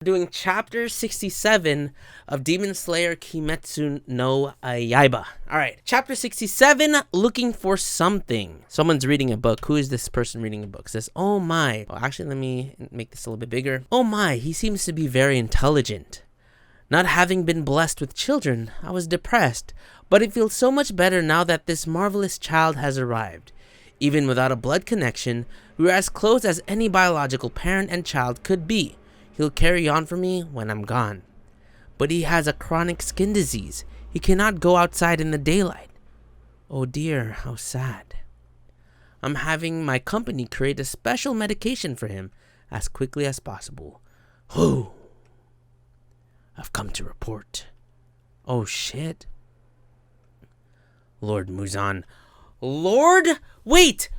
Doing chapter 67 of Demon Slayer Kimetsu no Yaiba. Alright, chapter 67, looking for something. Someone's reading a book. Who is this person reading a book? Says, oh my. Well, actually, let me make this a little bit bigger. Oh my, he seems to be very intelligent. Not having been blessed with children, I was depressed, but it feels so much better now that this marvelous child has arrived. Even without a blood connection, we are as close as any biological parent and child could be. He'll carry on for me when I'm gone. But he has a chronic skin disease. He cannot go outside in the daylight. Oh dear, how sad. I'm having my company create a special medication for him as quickly as possible. Whew. I've come to report. Oh shit. Lord Muzan. Lord? Wait!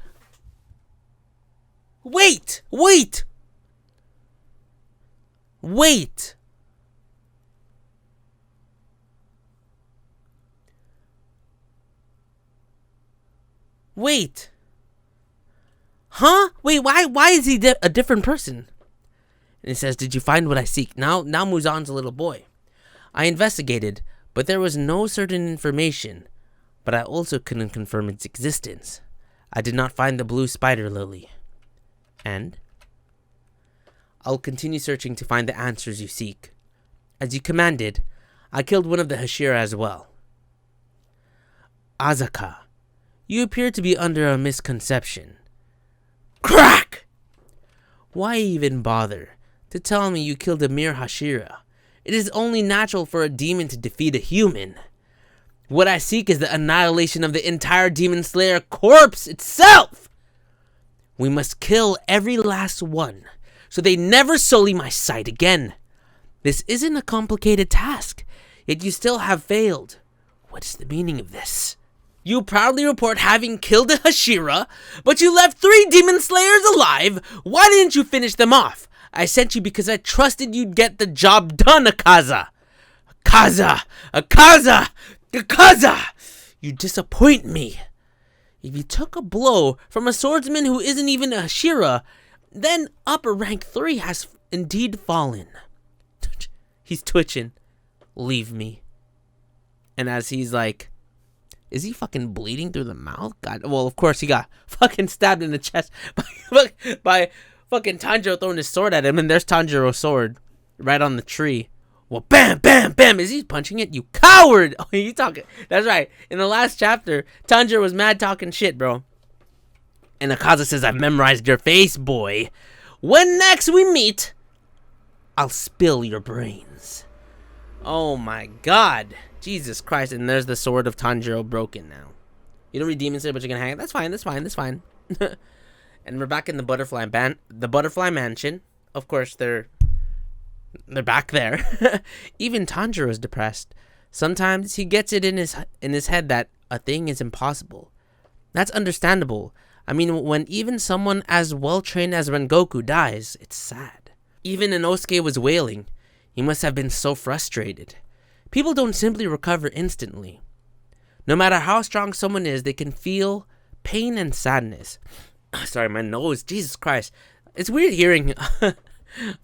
Wait! Wait! Wait! Wait! Huh? Wait, why is he a different person? And he says, did you find what I seek? Now Muzan's a little boy. I investigated, but there was no certain information. But I also couldn't confirm its existence. I did not find the blue spider lily. And? I'll continue searching to find the answers you seek. As you commanded, I killed one of the Hashira as well. Azaka, you appear to be under a misconception. Crack! Why even bother to tell me you killed a mere Hashira? It is only natural for a demon to defeat a human. What I seek is the annihilation of the entire Demon Slayer corpse itself! We must kill every last one, so they never sully my sight again. This isn't a complicated task, yet you still have failed. What is the meaning of this? You proudly report having killed a Hashira, but you left 3 Demon Slayers alive. Why didn't you finish them off? I sent you because I trusted you'd get the job done, Akaza. Akaza! You disappoint me. If you took a blow from a swordsman who isn't even a Hashira, then upper rank 3 has indeed fallen. He's twitching. Leave me. And as he's like, is he fucking bleeding through the mouth? God, well, of course he got fucking stabbed in the chest by fucking Tanjiro throwing his sword at him, and there's Tanjiro's sword right on the tree. Well, bam, bam, bam. Is he punching it? You coward! Oh, you talking? That's right. In the last chapter, Tanjiro was mad talking shit, bro. And Akaza says, I've memorized your face, boy. When next we meet, I'll spill your brains. Oh my god. Jesus Christ. And there's the sword of Tanjiro broken now. You don't read Demon Slayer, but you're gonna hang it. That's fine, that's fine, that's fine. And we're back in the butterfly mansion. Of course, they're back there. Even Tanjiro is depressed. Sometimes he gets it in his head that a thing is impossible. That's understandable. I mean, when even someone as well-trained as Rengoku dies, it's sad. Even Inosuke was wailing. He must have been so frustrated. People don't simply recover instantly. No matter how strong someone is, they can feel pain and sadness. Sorry, my nose. Jesus Christ. It's weird hearing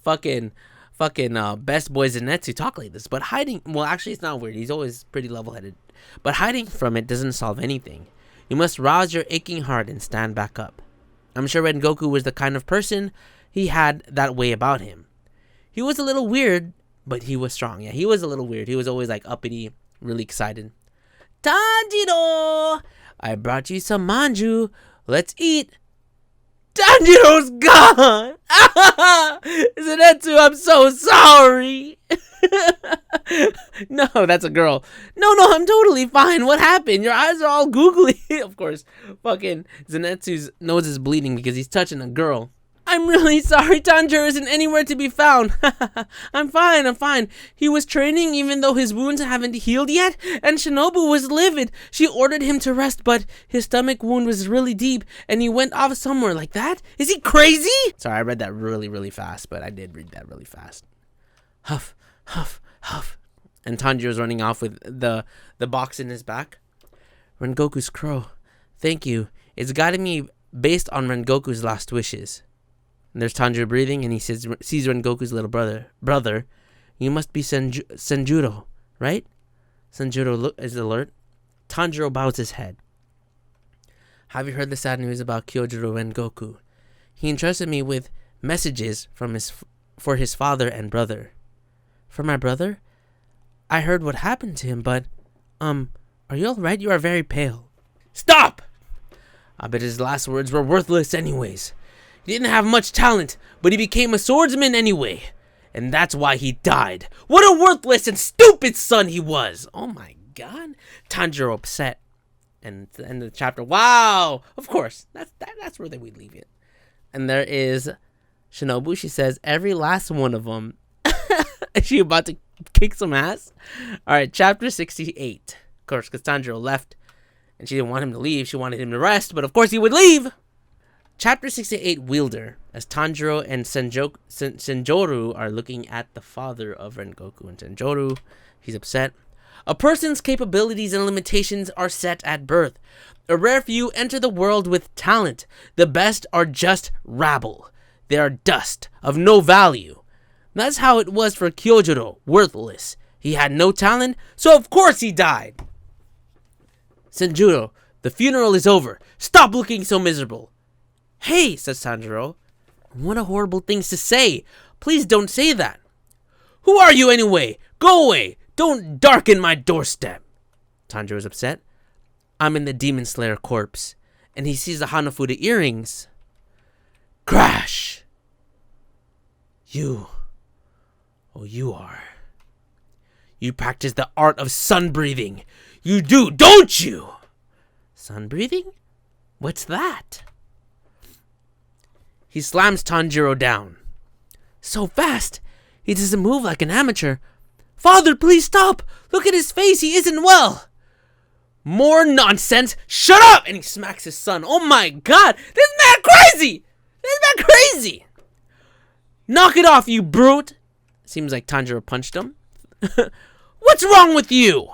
fucking Best Boy Zenitsu talk like this. But hiding... Well, actually, it's not weird. He's always pretty level-headed. But hiding from it doesn't solve anything. You must rouse your aching heart and stand back up. I'm sure Rengoku was the kind of person he had that way about him. He was a little weird, but he was strong. Yeah, he was a little weird. He was always like uppity, really excited. Tanjiro! I brought you some manju. Let's eat. Tanjiro's gone! Zenitsu, I'm so sorry! No, that's a girl. No, I'm totally fine. What happened? Your eyes are all googly. Of course, fucking Zenitsu's nose is bleeding because he's touching a girl. I'm really sorry. Tanjiro isn't anywhere to be found. I'm fine. He was training even though his wounds haven't healed yet, and Shinobu was livid. She ordered him to rest, but his stomach wound was really deep, and he went off somewhere like that. Is he crazy? Sorry, I read that really, really fast, but I did read that really fast. Huff. And Tanjiro's running off with the box in his back. Rengoku's crow. Thank you. It's guiding me based on Rengoku's last wishes. And there's Tanjiro breathing, and he sees Rengoku's little brother. You must be Senjuro, right? Senjuro is alert. Tanjiro bows his head. Have you heard the sad news about Kyojuro Rengoku? He entrusted me with messages for his father and brother. For my brother? I heard what happened to him, but, are you alright? You are very pale. Stop! I bet his last words were worthless anyways. He didn't have much talent, but he became a swordsman anyway. And that's why he died. What a worthless and stupid son he was! Oh my god. Tanjiro upset. And at the end of the chapter, wow! Of course, that's where they would leave it. And there is Shinobu. She says, every last one of them. Is she about to kick some ass? Alright, chapter 68. Of course, because Tanjiro left. And she didn't want him to leave. She wanted him to rest. But of course he would leave. Chapter 68, Wielder. As Tanjiro and Senjoru are looking at the father of Rengoku. And Senjoru, he's upset. A person's capabilities and limitations are set at birth. A rare few enter the world with talent. The best are just rabble. They are dust, of no value. That's how it was for Kyojuro, worthless. He had no talent, so of course he died. Senjuro, the funeral is over. Stop looking so miserable. Hey, says Tanjiro. What a horrible things to say. Please don't say that. Who are you anyway? Go away. Don't darken my doorstep. Tanjiro is upset. I'm in the Demon Slayer corpse. And he sees the Hanafuda earrings. Crash! You are. You practice the art of sun breathing. You do, don't you? Sun breathing? What's that? He slams Tanjiro down. So fast. He doesn't move like an amateur. Father, please stop. Look at his face. He isn't well. More nonsense. Shut up. And he smacks his son. Oh my god. This man crazy. Knock it off, you brute. Seems like Tanjiro punched him. What's wrong with you?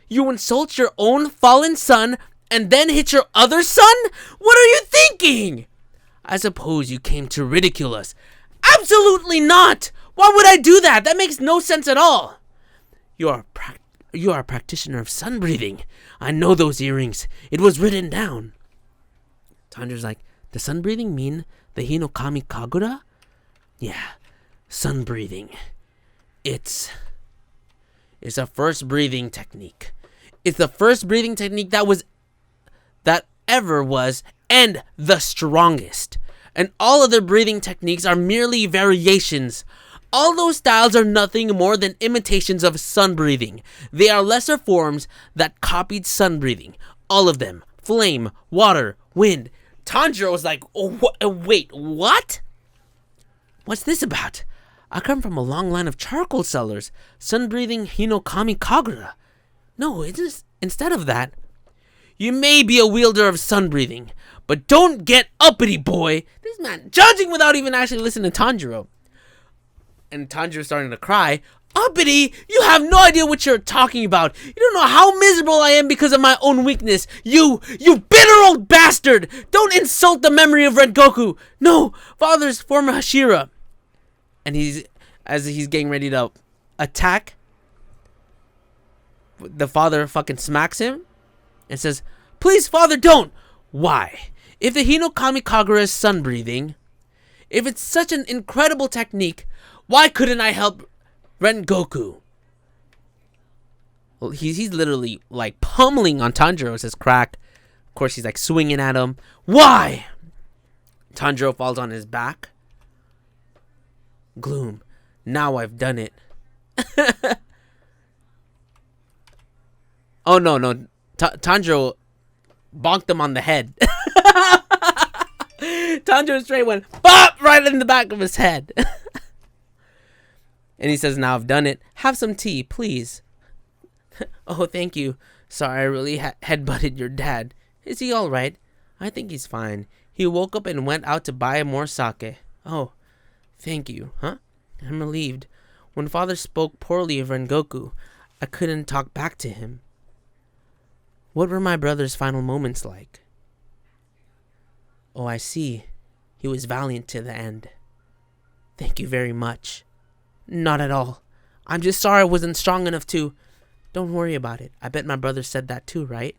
You insult your own fallen son and then hit your other son? What are you thinking? I suppose you came to ridicule us. Absolutely not. Why would I do that? That makes no sense at all. You are a practitioner of sun breathing. I know those earrings. It was written down. Tanjiro's like, does sun breathing mean the Hinokami Kagura? Yeah, sun breathing. It's a first breathing technique. It's the first breathing technique that ever was, and the strongest. And all other breathing techniques are merely variations. All those styles are nothing more than imitations of sun breathing. They are lesser forms that copied sun breathing. All of them. Flame, water, wind. Tanjiro was like, oh, wait, what? What's this about? I come from a long line of charcoal sellers. Sun breathing Hinokami Kagura. No, instead of that, you may be a wielder of sun breathing, but don't get uppity, boy. This man judging without even actually listening to Tanjiro. And Tanjiro's starting to cry. Uppity? You have no idea what you're talking about. You don't know how miserable I am because of my own weakness. You bitter old bastard. Don't insult the memory of Rengoku. No, father's former Hashira. And as he's getting ready to attack, the father fucking smacks him and says, please, father, don't. Why? If the Hinokami Kagura is sun breathing, if it's such an incredible technique, why couldn't I help Rengoku? Well, he's literally like pummeling on Tanjiro, says crack. Of course, he's like swinging at him. Why? Tanjiro falls on his back. Gloom. Now I've done it. Oh, no. Tanjiro bonked him on the head. Tanjiro straight went bop right in the back of his head. And he says, now I've done it. Have some tea, please. Oh, thank you. Sorry, I really headbutted your dad. Is he all right? I think he's fine. He woke up and went out to buy more sake. Oh, thank you, huh? I'm relieved. When father spoke poorly of Rengoku, I couldn't talk back to him. What were my brother's final moments like? Oh, I see. He was valiant to the end. Thank you very much. Not at all. I'm just sorry I wasn't strong enough to... Don't worry about it. I bet my brother said that too, right?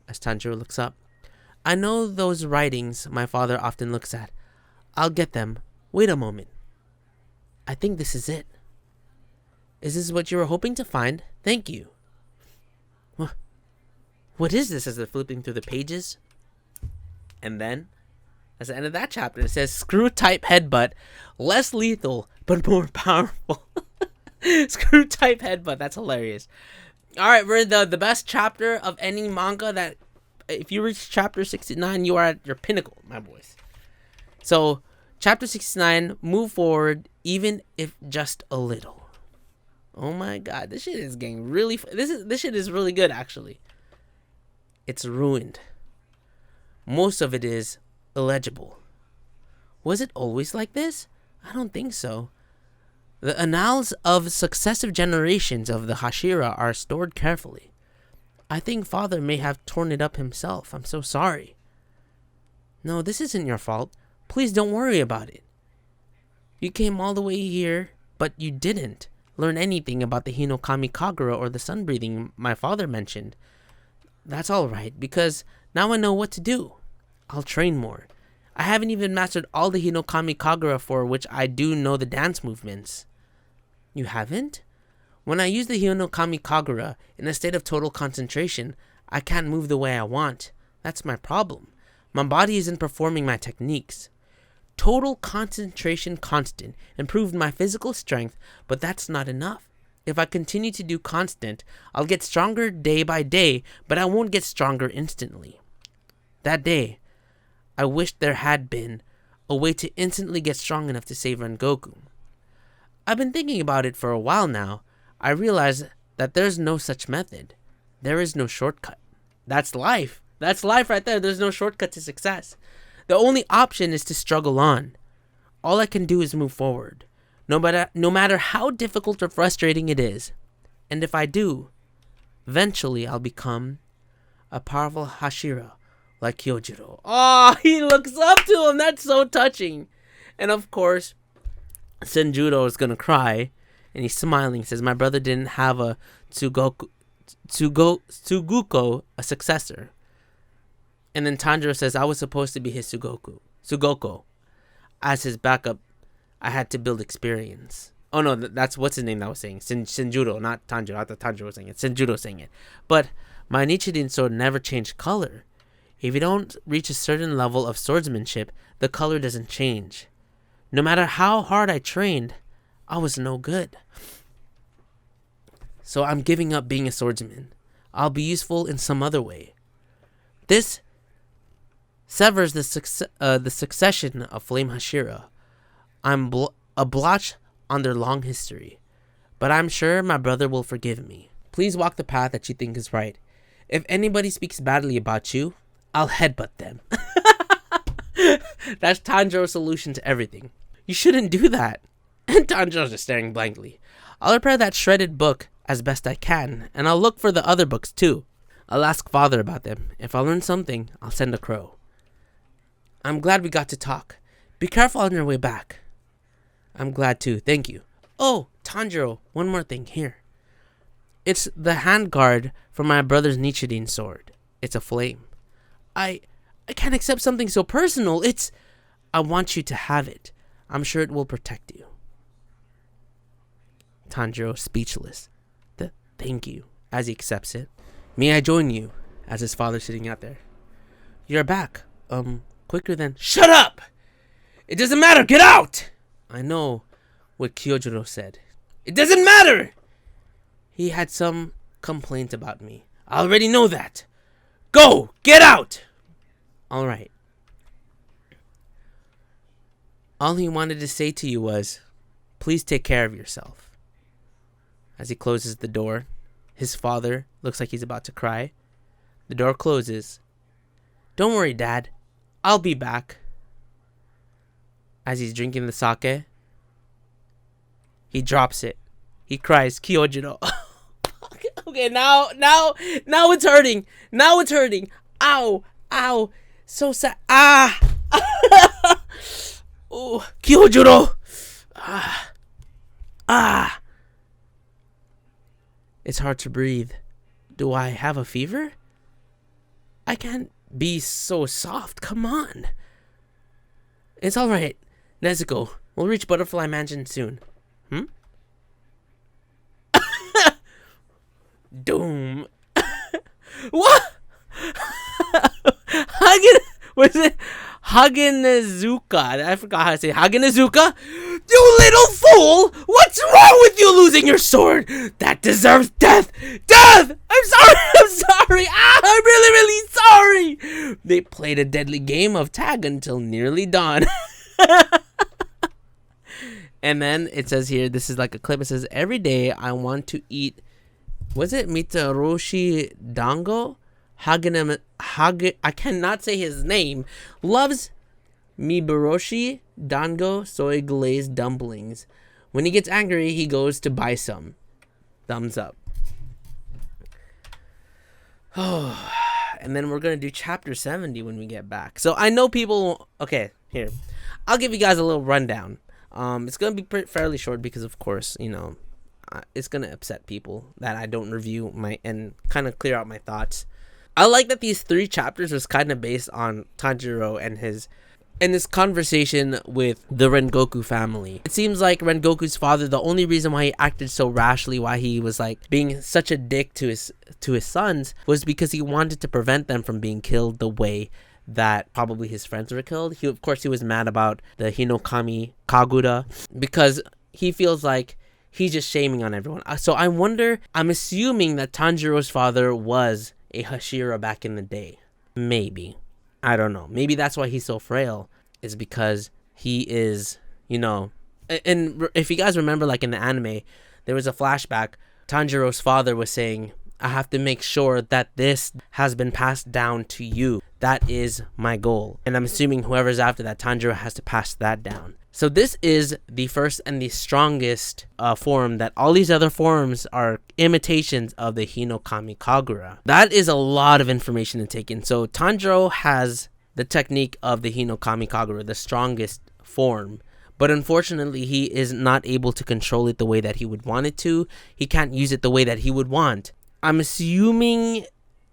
As Tanjiro looks up. I know those writings my father often looks at. I'll get them. Wait a moment. I think this is it. Is this what you were hoping to find? Thank you. What is this? As they're flipping through the pages. And then, at the end of that chapter, it says, screw type headbutt. Less lethal, but more powerful. Screw type headbutt. That's hilarious. Alright, we're in the best chapter of any manga that... If you reach chapter 69, you are at your pinnacle, my boys. So, chapter 69, move forward, even if just a little. Oh my god, this shit is getting really... This shit is really good, actually. It's ruined. Most of it is illegible. Was it always like this? I don't think so. The annals of successive generations of the Hashira are stored carefully. I think father may have torn it up himself. I'm so sorry. No, this isn't your fault. Please don't worry about it. You came all the way here, but you didn't learn anything about the Hinokami Kagura or the sun breathing my father mentioned. That's alright, because now I know what to do. I'll train more. I haven't even mastered all the Hinokami Kagura, for which I do know the dance movements. You haven't? When I use the Hinokami Kagura in a state of total concentration, I can't move the way I want. That's my problem. My body isn't performing my techniques. Total concentration constant improved my physical strength, but that's not enough. If I continue to do constant, I'll get stronger day by day, but I won't get stronger instantly. That day, I wished there had been a way to instantly get strong enough to save Rengoku. I've been thinking about it for a while now. I realize that there's no such method. There is no shortcut. That's life. That's life right there. There's no shortcut to success. The only option is to struggle on. All I can do is move forward, no matter how difficult or frustrating it is. And if I do, eventually I'll become a powerful Hashira like Kyojiro. Oh, he looks up to him. That's so touching. And of course, Senjuro is gonna cry, and he's smiling. He says, my brother didn't have a Tsuguko, a successor. And then Tanjiro says, I was supposed to be his Sugoko. As his backup, I had to build experience. Oh no, that's what's his name that was saying. Senjuro, not Tanjiro. I thought Tanjiro was saying it. Senjuro saying it. But my Nichirin sword never changed color. If you don't reach a certain level of swordsmanship, the color doesn't change. No matter how hard I trained, I was no good. So I'm giving up being a swordsman. I'll be useful in some other way. This severs the succession of Flame Hashira. I'm a blotch on their long history. But I'm sure my brother will forgive me. Please walk the path that you think is right. If anybody speaks badly about you, I'll headbutt them. That's Tanjiro's solution to everything. You shouldn't do that. And Tanjiro's just staring blankly. I'll repair that shredded book as best I can, and I'll look for the other books too. I'll ask father about them. If I learn something, I'll send a crow. I'm glad we got to talk. Be careful on your way back. I'm glad too. Thank you. Oh, Tanjiro, one more thing here. It's the handguard from my brother's Nichirin sword. It's a flame. I can't accept something so personal. I want you to have it. I'm sure it will protect you. Tanjiro, speechless. Thank you, as he accepts it. May I join you? As his father's sitting out there. You're back. Quicker than... Shut up! It doesn't matter. Get out! I know what Kyojiro said. It doesn't matter! He had some complaint about me. I already know that. Go! Get out! Alright. All he wanted to say to you was, please take care of yourself. As he closes the door, his father looks like he's about to cry. The door closes. Don't worry, Dad. I'll be back. As he's drinking the sake, he drops it. He cries, Kyojiro. Okay, now it's hurting. Now it's hurting. Ow, ow. So sad. Ah. Oh, Kyojuro! Ah. Ah. It's hard to breathe. Do I have a fever? I can't be so soft. Come on. It's alright. Nezuko, we'll reach Butterfly Mansion soon. Doom. What? Was it Hagenezuka? I forgot how to say it. Hagenezuka? You little fool! What's wrong with you losing your sword? That deserves death! Death! I'm sorry! I'm sorry! I'm really sorry! They played a deadly game of tag until nearly dawn. And then it says here, this is like a clip. It says, every day I want to eat, was it Mitaroshi Dango? I cannot say his name. Loves Mibaroshi Dango soy glazed dumplings. When he gets angry, he goes to buy some. Thumbs up. Oh, and then we're going to do chapter 70 when we get back. So I know people... Okay, here. I'll give you guys a little rundown. It's going to be fairly short because, of course, you know, it's going to upset people that I don't review and kind of clear out my thoughts. I like that these 3 chapters was kind of based on Tanjiro and his conversation with the Rengoku family. It seems like Rengoku's father, the only reason why he acted so rashly, why he was like being such a dick to his sons, was because he wanted to prevent them from being killed the way that probably his friends were killed. Of course, he was mad about the Hinokami Kagura because he feels like he's just shaming on everyone. So I'm assuming that Tanjiro's father was a Hashira back in the day. Maybe. I don't know. Maybe that's why he's so frail, is because he is, you know... And if you guys remember, like in the anime, there was a flashback. Tanjiro's father was saying, I have to make sure that this has been passed down to you. That is my goal. And I'm assuming whoever's after that, Tanjiro has to pass that down. So this is the first and the strongest form. That all these other forms are imitations of the Hinokami Kagura. That is a lot of information to take in. So Tanjiro has the technique of the Hinokami Kagura, the strongest form. But unfortunately, he is not able to control it the way that he would want it to. He can't use it the way that he would want. I'm assuming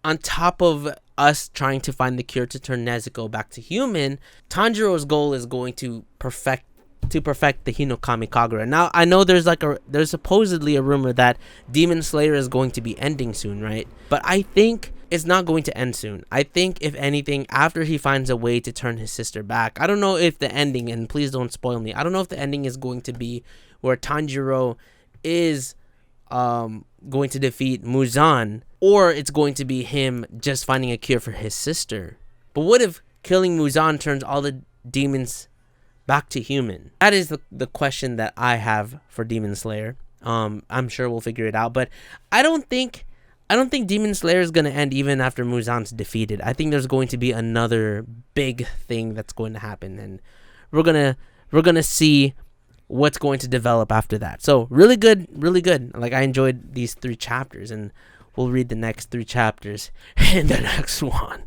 on top of us trying to find the cure to turn Nezuko back to human, Tanjiro's goal is going to perfect the Hinokami Kagura. Now, I know there's supposedly a rumor that Demon Slayer is going to be ending soon, right? But I think it's not going to end soon. I think, if anything, after he finds a way to turn his sister back, I don't know if the ending, and please don't spoil me, I don't know if the ending is going to be where Tanjiro is going to defeat Muzan, or it's going to be him just finding a cure for his sister. But what if killing Muzan turns all the demons back to human? That is the question that I have for Demon Slayer. I'm sure we'll figure it out, but I don't think Demon Slayer is going to end even after Muzan's defeated. I think there's going to be another big thing that's going to happen, and we're going to see what's going to develop after that. So really good. Like, I enjoyed these 3 chapters, and we'll read the next 3 chapters in the next one.